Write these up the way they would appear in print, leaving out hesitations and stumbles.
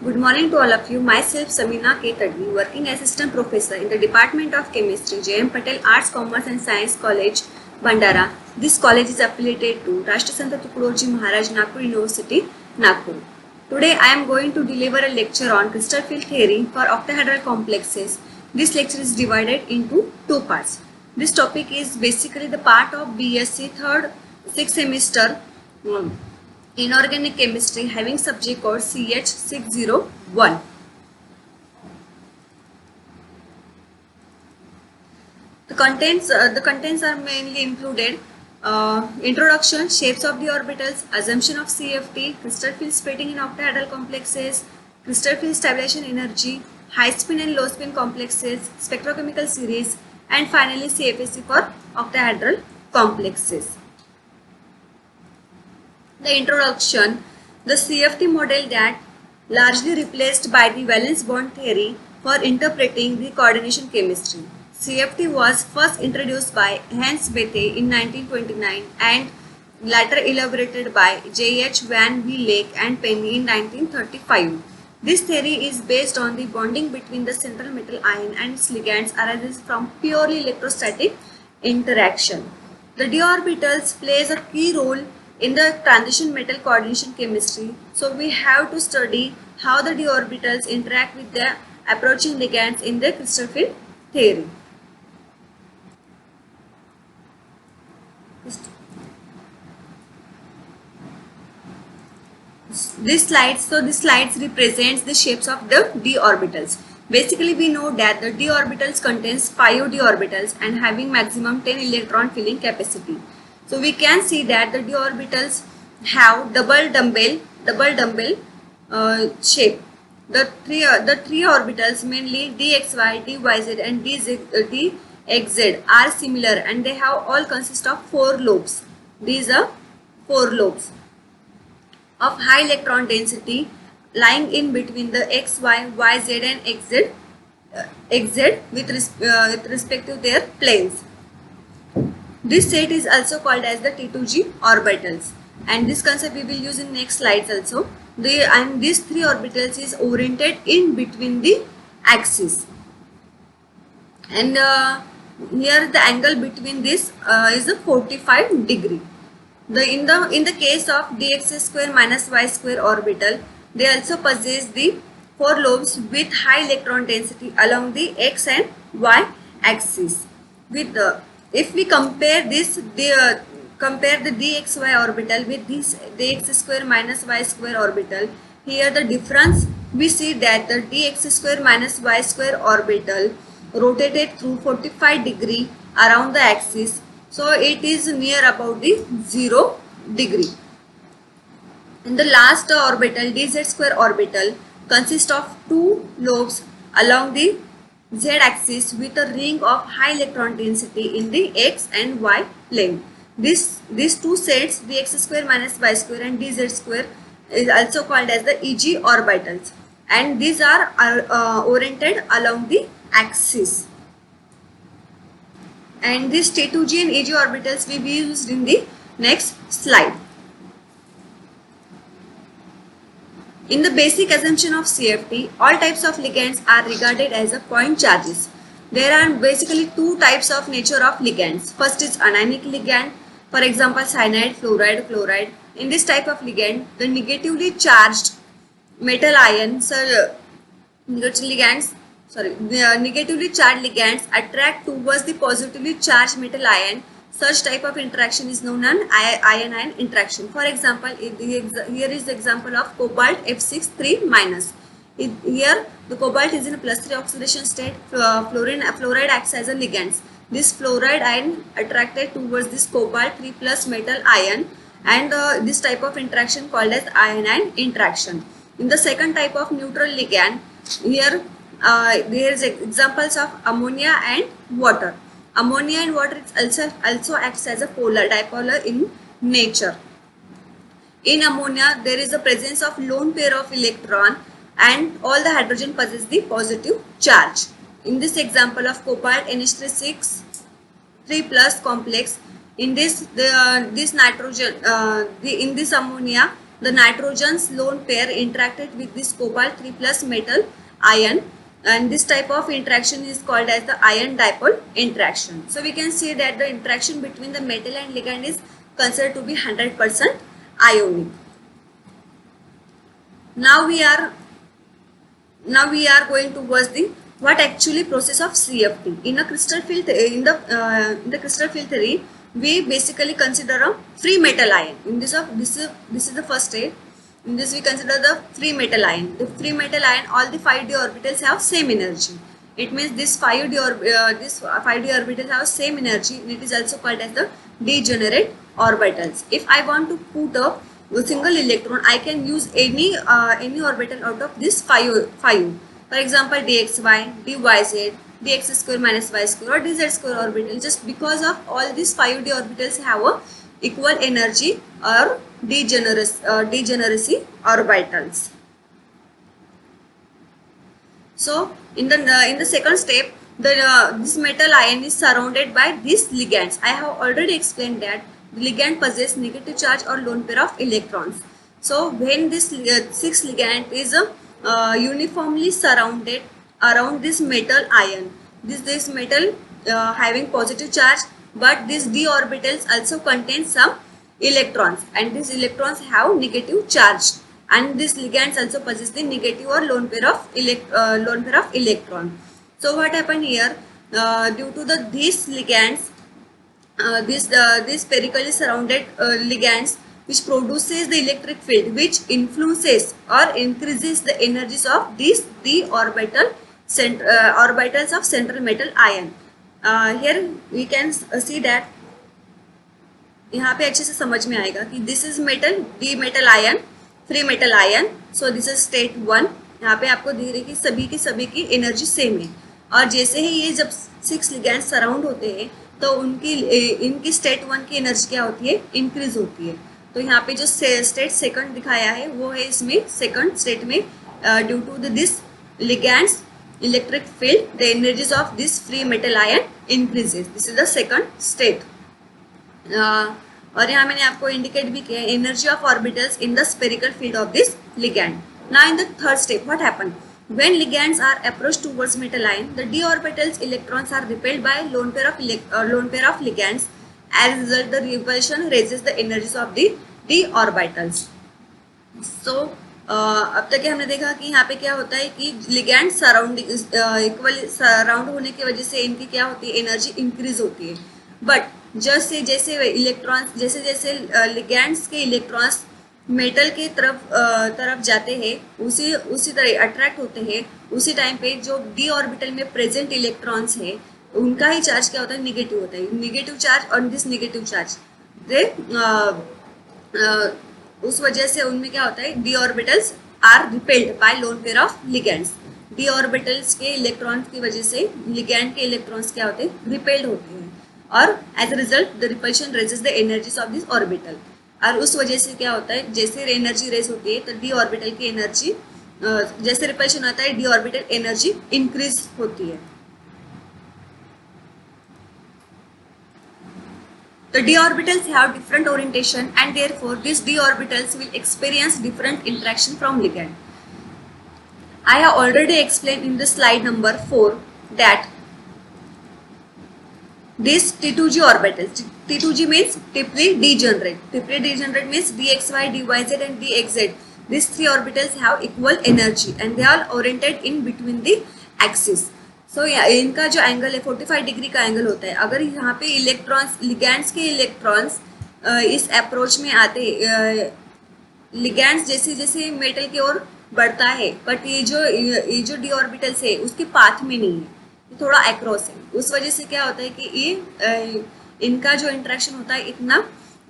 Good morning to all of you. Myself Samina K. Tadvi, working assistant professor in the Department of Chemistry, J.M. Patel Arts, Commerce and Science College, Bandara. This college is affiliated to Rashtrasanta Tuकडोजी Maharaj Nagpur University, Nagpur. Today I am going to deliver a lecture on crystal field theory for octahedral complexes. This lecture is divided into two parts. This topic is basically the part of BSc third 6th semester inorganic chemistry having subject code CH601. The contents are mainly included introduction, shapes of the orbitals, assumption of CFT, crystal field splitting in octahedral complexes, crystal field stabilization energy, high spin and low spin complexes, spectrochemical series, and finally CFSE for octahedral complexes. The introduction, the CFT model that largely replaced by the valence bond theory for interpreting the coordination chemistry. CFT was first introduced by Hans Bethe in 1929 and later elaborated by J.H. Van Vleck and Penny in 1935. This theory is based on the bonding between the central metal ion and its ligands arises from purely electrostatic interaction. The d orbitals plays a key role in the transition metal coordination chemistry. So we have to study how the d orbitals interact with the approaching ligands in the crystal field theory. This slides represents the shapes of the d orbitals. Basically, we know that the d orbitals contains 5 d orbitals and having maximum 10 electron filling capacity. So we can see that the d orbitals have double dumbbell shape. The three orbitals, mainly dxy, dyz, and dxz, are similar and they have all consist of 4 lobes. These are 4 lobes of high electron density lying in between the xy, yz, and xz with respect to their planes. This set is also called as the T2G orbitals, and this concept we will use in next slides also. And these 3 orbitals is oriented in between the axis, and here the angle between this is a 45 degree. In the case of dx square minus y square orbital, they also possess the 4 lobes with high electron density along the x and y axis. If we compare compare the dxy orbital with this dx square minus y square orbital, here the difference we see that the dx square minus y square orbital rotated through 45 degree around the axis. So it is near about the 0 degree. In the last orbital, dz square orbital consists of 2 lobes along the z-axis with a ring of high electron density in the x and y plane. These two sets, the x square minus y square and dz square, is also called as the EG orbitals, and these are oriented along the axis. And this T2G and EG orbitals will be used in the next slide. In the basic assumption of CFT, all types of ligands are regarded as a point charges. There are basically 2 types of nature of ligands. First is anionic ligand, for example cyanide, fluoride, chloride. In this type of ligand, the negatively charged metal ions negatively charged ligands attract towards the positively charged metal ion. Such type of interaction is known as ion-ion interaction. For example, here is the example of cobalt F6 3-. Here the cobalt is in a +3 oxidation state. Fluoride acts as a ligand. This fluoride ion attracted towards this cobalt 3+ metal ion, and this type of interaction called as ion-ion interaction. In the second type of neutral ligand, here there is examples of ammonia and water. Ammonia and water also acts as a dipolar in nature. In ammonia, there is the presence of lone pair of electron and all the hydrogen possess the positive charge. In this example of cobalt NH3 3+ complex, in this in this ammonia the nitrogen's lone pair interacted with this cobalt 3 plus metal ion, and this type of interaction is called as the ion dipole interaction. So we can say that the interaction between the metal and ligand is considered to be 100% ionic. Now we are going towards the what actually process of CFT in a crystal field. In the crystal field theory, we basically consider a free metal ion. In this is the first state. In this we consider the free metal ion. The free metal ion, all the 5d orbitals have same energy. It means this 5d orbitals have same energy, and it is also called as the degenerate orbitals. If I want to put a single electron, I can use any orbital out of this 5. For example, dxy, dyz, dx square minus y square, or dz square orbital. Just because of all these 5d orbitals have a equal energy or degeneracy orbitals. So in the second step, this metal ion is surrounded by these ligands. I have already explained that the ligand possesses negative charge or lone pair of electrons. So when this 6 ligand is uniformly surrounded around this metal ion, this metal having positive charge, but these d orbitals also contain some electrons, and these electrons have negative charge, and these ligands also possess the negative or lone pair of electron. So what happened here, due to these ligands, these spherically surrounded ligands, which produces the electric field, which influences or increases the energies of these d orbitals of central metal ion. Here we can see that, यहाँ पे अच्छे से समझ में आएगा कि this is metal, D metal ion, free metal ion. So this is state 1. यहाँ पे आपको दिख रही है कि सभी की एनर्जी सेम है, और जैसे ही ये जब 6 लिगैंड सराउंड होते हैं तो इनकी स्टेट 1 की एनर्जी क्या होती है, इंक्रीज होती है. तो यहाँ पे जो स्टेट सेकंड दिखाया है वो है इसमें सेकंड स्टेट में, due to this ligands electric field, the energies of this free metal ion increases. This is the second state. और यहाँ मैंने आपको इंडिकेट भी किया है energy of orbitals in the spherical field of this ligand. Now in the third step, what happen when ligands are approached towards metal ion, the d orbitals electrons are repelled by lone pair of ligands. As a result, the repulsion raises the energies of the d orbitals. So अब तक हमने देखा कि यहाँ पे क्या होता है कि लिगैंड इक्वली सराउंड होने की वजह से इनकी क्या होती है, एनर्जी इंक्रीज होती है. बट जैसे इलेक्ट्रॉन्स जैसे लिगैंड्स के इलेक्ट्रॉन्स मेटल के तरफ जाते हैं, उसी तरह अट्रैक्ट होते हैं, उसी टाइम पे जो डी ऑर्बिटल में प्रेजेंट इलेक्ट्रॉन्स है उनका ही चार्ज क्या होता है, निगेटिव होता है. निगेटिव चार्ज और दिस निगेटिव चार्ज उस वजह से उनमें क्या होता है, D orbitals are repelled by lone pair of ligands. D orbitals के इलेक्ट्रॉन्स की वजह से लिगैंड के इलेक्ट्रॉन्स क्या होते हैं, रिपेल्ड होते हैं, और as a result the repulsion raises the energies of this orbital. और उस वजह से क्या होता है, जैसे एनर्जी रेज होती है तो डी ऑर्बिटल की एनर्जी, जैसे रिपल्शन आता है डी ऑर्बिटल एनर्जी इंक्रीज होती है. The d orbitals have different orientation, and therefore these d orbitals will experience different interaction from ligand. I have already explained in the slide number 4 that these T2g orbitals, T2g means triply degenerate. Triply degenerate means dxy, dyz and dxz. These three orbitals have equal energy and they are oriented in between the axis. सो इनका जो angle है 45 degree का angle होता है. अगर यहाँ पे electrons, ligands के इलेक्ट्रॉन्स इस अप्रोच में आते, लिगैंड्स जैसे जैसे मेटल की ओर बढ़ता है, बट ये जो डी ऑर्बिटल्स है उसके पाथ में नहीं है, ये थोड़ा अक्रॉस है. उस वजह से क्या होता है कि ये इनका जो इंट्रैक्शन होता है, इतना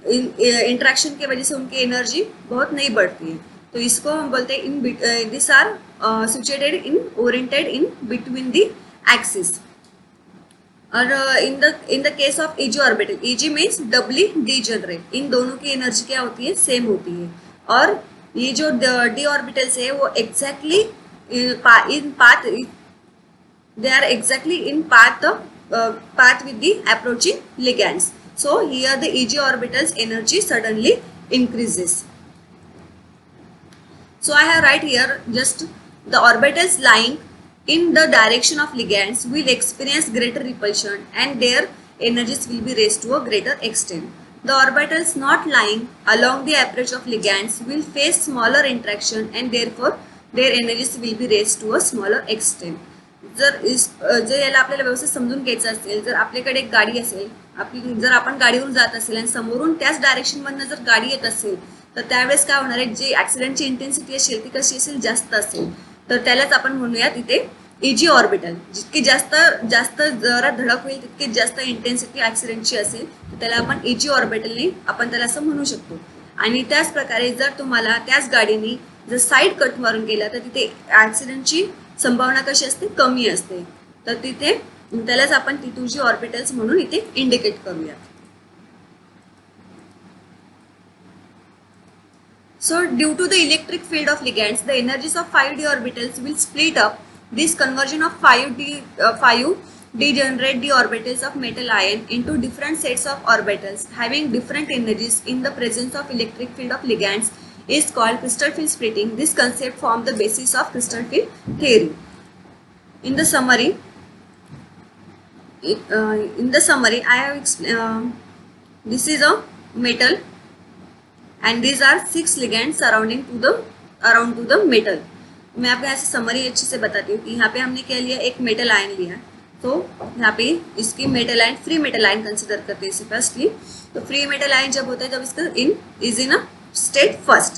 इंट्रैक्शन की वजह से उनकी एनर्जी बहुत नहीं बढ़ती है. तो इसको हम बोलते हैं this are situated in oriented in between the axis. और in the case of EG orbital, EG means doubly degenerate. इन दोनों की एनर्जी क्या होती है, सेम होती है. और ये जो d orbitals है वो exactly in path, they are exactly in path with the approaching ligands. So here the EG orbitals energy suddenly increases. So I have right here just the orbitals lying in the direction of ligands will experience greater repulsion and their energies will be raised to a greater extent. The orbitals not lying along the approach of ligands will face smaller interaction and therefore their energies will be raised to a smaller extent. जर याला आपल्याला व्यवस्थित समजून घ्यायचं असेल, जर आपल्याकडे एक गाडी असेल, जर आपण गाडीवरून जात असेल आणि समोरून त्याच डायरेक्शन मधनं जर गाडी येत असेल तर त्यावेळेस काय होणार आहे, जे ऍक्सिडेंटची इंटेन्सिटी असेल ती कशी असेल, जास्त असेल. तर त्यालाच आपण म्हणूयात इथे इजी ऑर्बिटल. जितकी जास्त जास्त जरा धडक होईल तितकी जास्त इंटेन्सिटी ऍक्सिडेंटची असेल तर त्याला आपण इजी ऑर्बिटलने आपण त्याला असं म्हणू शकतो. आणि त्याच प्रकारे जर तुम्हाला त्याच गाडीने जर साईड कट मारून गेला तर तिथे ऍक्सिडेंटची संभावना कशी असते, कमी असते. तर तिथे त्यालाच आपण T2G ऑर्बिटल्स म्हणून इथे इंडिकेट करूया. So due to the electric field of ligands, the energies of 5d orbitals will split up. This conversion of 5 degenerate d orbitals of metal ion into different sets of orbitals having different energies in the presence of electric field of ligands is called crystal field splitting. This concept forms the basis of crystal field theory. In the summary, I have this is a metal and these are 6 ligands surrounding to the metal. मैं आपको ऐसे summary अच्छे से बताती हूँ कि यहाँ पे हमने क्या लिया, एक मेटल आयन लिया. तो यहाँ पे इसकी metal ion, free metal ion consider करते हैं इसे फर्स्टली. तो फ्री मेटल आयन जब होता है तब इसका is in a state first,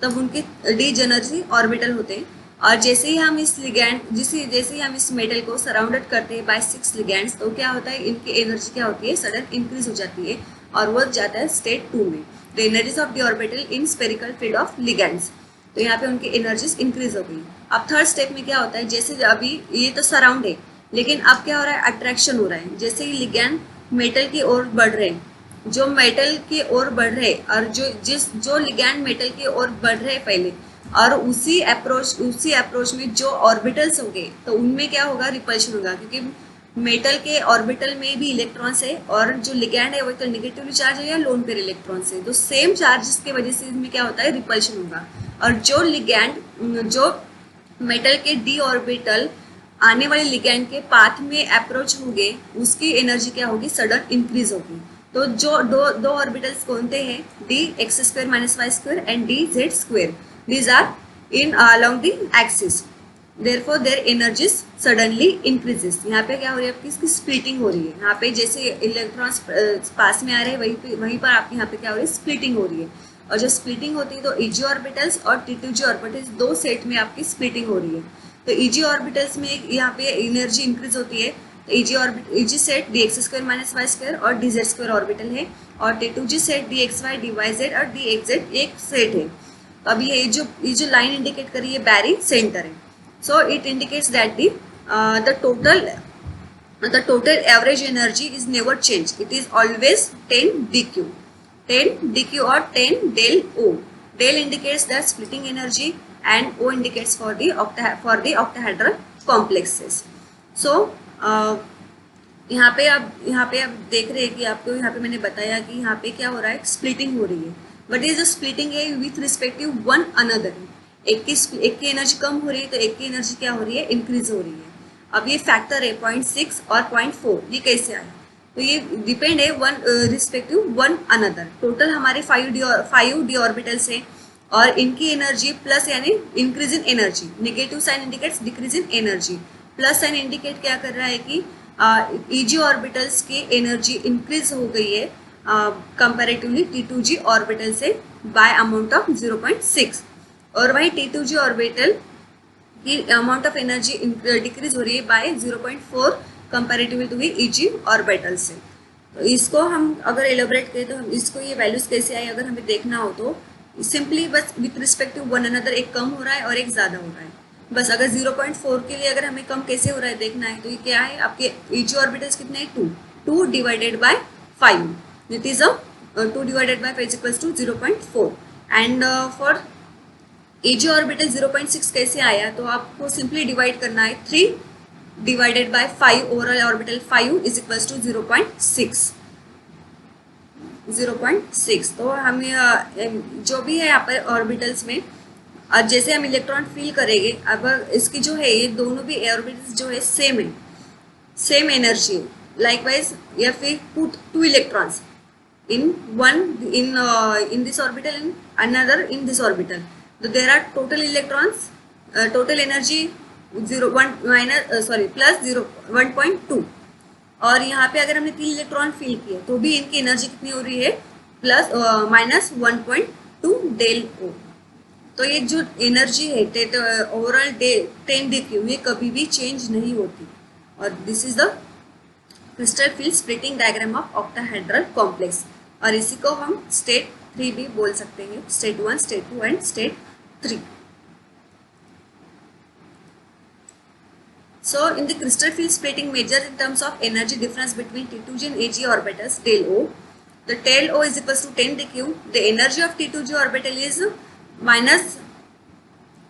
तब उनके डीजेनर्जी ऑर्बिटल होते हैं. और जैसे ही हम इस लिगैंड जैसे ही हम इस मेटल को सराउंडेड करते हैं बाय 6 लिगैंड्स, तो क्या होता है, इनकी एनर्जी क्या होती है, सडन इंक्रीज हो जाती है और वो जाता है स्टेट 2 में. The energies of the orbital in spherical field of ligands. तो यहाँ पे उनकी एनर्जीज इंक्रीज हो गई. अब थर्ड स्टेप में क्या होता है, जैसे अभी ये तो सराउंड है लेकिन अब क्या हो रहा है, अट्रैक्शन हो रहा है. जैसे ही लिगैंड मेटल की ओर बढ़ रहे हैं, जो मेटल की ओर बढ़ रहे और जो लिगैंड मेटल की ओर बढ़ रहे पहले, और उसी अप्रोच में जो ऑर्बिटल्स होंगे तो उनमें क्या होगा, रिपल्शन होगा. क्योंकि मेटल के ऑर्बिटल में भी इलेक्ट्रॉन्स है और जो लिगैंड है वो तो नेगेटिवली चार्ज है या लोन पेयर इलेक्ट्रॉन्स है. तो सेम चार्जेस की वजह से इसमें क्या होता है, रिपल्शन होगा. और जो मेटल के डी ऑर्बिटल आने वाले लिगैंड के पाथ में अप्रोच होंगे, उसकी एनर्जी क्या होगी, सडन इंक्रीज होगी. तो जो दो ऑर्बिटल्स कौन से हैं, dx² - y² and dz². These are in along the axis. Therefore, their energies suddenly increases. यहाँ पे क्या हो रही है, आपकी इसकी स्प्लिटिंग हो रही है. यहाँ पे जैसे इलेक्ट्रॉन्स पास में आ रहे हैं वहीं पर आपकी यहाँ पे क्या हो रही है, स्प्लिटिंग हो रही है. और जब स्प्लिटिंग होती है तो Eg ऑर्बिटल्स और T2G ऑर्बिटल्स दो सेट में आपकी स्प्लिटिंग हो रही है. तो Eg ऑर्बिटल्स में यहाँ पे एनर्जी इंक्रीज होती है. तो Eg सेट dx² - y² और dz² ऑर्बिटल है और T2G सेट dxy dyz और dxz एक सेट है. अब ये जो लाइन इंडिकेट करी है बैरी सेंटर है. So it indicates that the total average energy is never changed. It is always 10 dq or 10 del O. Del indicates the splitting energy and O indicates for the octahedral complexes. So यहाँ पे आप देख रहे हैं कि आपको यहाँ पे मैंने बताया कि यहाँ पे क्या हो रहा है, स्प्लिटिंग हो रही है. बट ये जो स्प्लिटिंग है विथ रिस्पेक्टिव वन अनदर, एक की एनर्जी कम हो रही है तो एक की एनर्जी क्या हो रही है, इंक्रीज हो रही है. अब ये फैक्टर है 0.6 और 0.4, ये कैसे आए, तो ये डिपेंड है one respective one another. Total हमारे 5d ऑर्बिटल्स है और इनकी एनर्जी प्लस यानी increase in energy. Negative sign indicates decrease in energy, plus sign indicate क्या कर रहा है कि Eg ऑर्बिटल्स की एनर्जी इंक्रीज हो गई है कंपैरेटिवली T2G ऑर्बिटल से बाय अमाउंट ऑफ 0.6. और वही T2G ऑर्बिटल की अमाउंट ऑफ एनर्जी डिक्रीज हो रही है by 0.4 comparatively to Eg orbital से. तो इसको हम अगर एलोबरेट करें तो हम इसको ये वैल्यूज कैसे आए अगर हमें देखना हो तो सिंपली बस with respect to one another एक कम हो रहा है और एक ज़्यादा हो रहा है. बस अगर 0.4 के लिए अगर हमें कम कैसे हो रहा है देखना है तो ये क्या है, आपके Eg ऑर्बिटल्स कितने हैं, 2 divided by 5. It is 2 divided by 5 is equals to 0.4. And for Eg orbital 0.6 कैसे आया, तो आपको सिंपली डिवाइड करना है 3 divided by 5. Overall orbital 5 is equals to 0.6. तो हमें जो भी है यहाँ पर ऑर्बिटल्स में और जैसे हम इलेक्ट्रॉन फील करेंगे, अब इसकी जो है ये दोनों भी ऑर्बिटल्स जो है सेम है, सेम एनर्जी है. Likewise, if we put two electrons in one in this orbital and another in this orbital, so there are total electrons, total energy 0 1 plus 1.2. और यहाँ पे अगर हमने 3 इलेक्ट्रॉन फील किए तो भी इनकी एनर्जी कितनी हो रही है, प्लस -1.2 डेल ओ. तो ये जो एनर्जी है ओवरऑल 10 DQ ये कभी भी चेंज नहीं होती. और this is the crystal field splitting diagram of octahedral complex. और इसी को हम स्टेट 3 भी बोल सकते हैं, state 1, state 2 and state 3. So in the crystal field splitting measured in terms of energy difference between T2g and Ag orbitals del O. The del O is equals to 10 DQ. The energy of T2g orbital is minus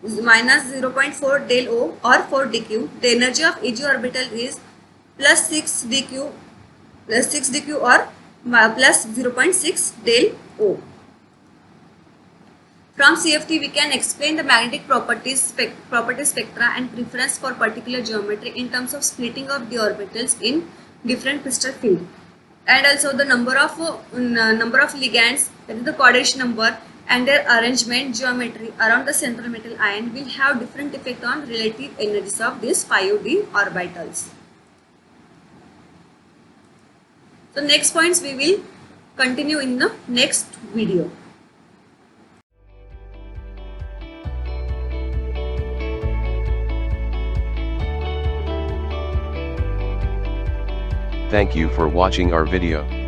0.4 del O or 4 DQ. The energy of Ag orbital is plus 6 DQ or plus 0.6 del O. From CFT, we can explain the magnetic properties spectra and preference for particular geometry in terms of splitting of the orbitals in different crystal field, and also the number of ligands, that is the coordination number, and their arrangement geometry around the central metal ion will have different effect on relative energies of these 5d orbitals. So next points we will continue in the next video. Thank you for watching our video.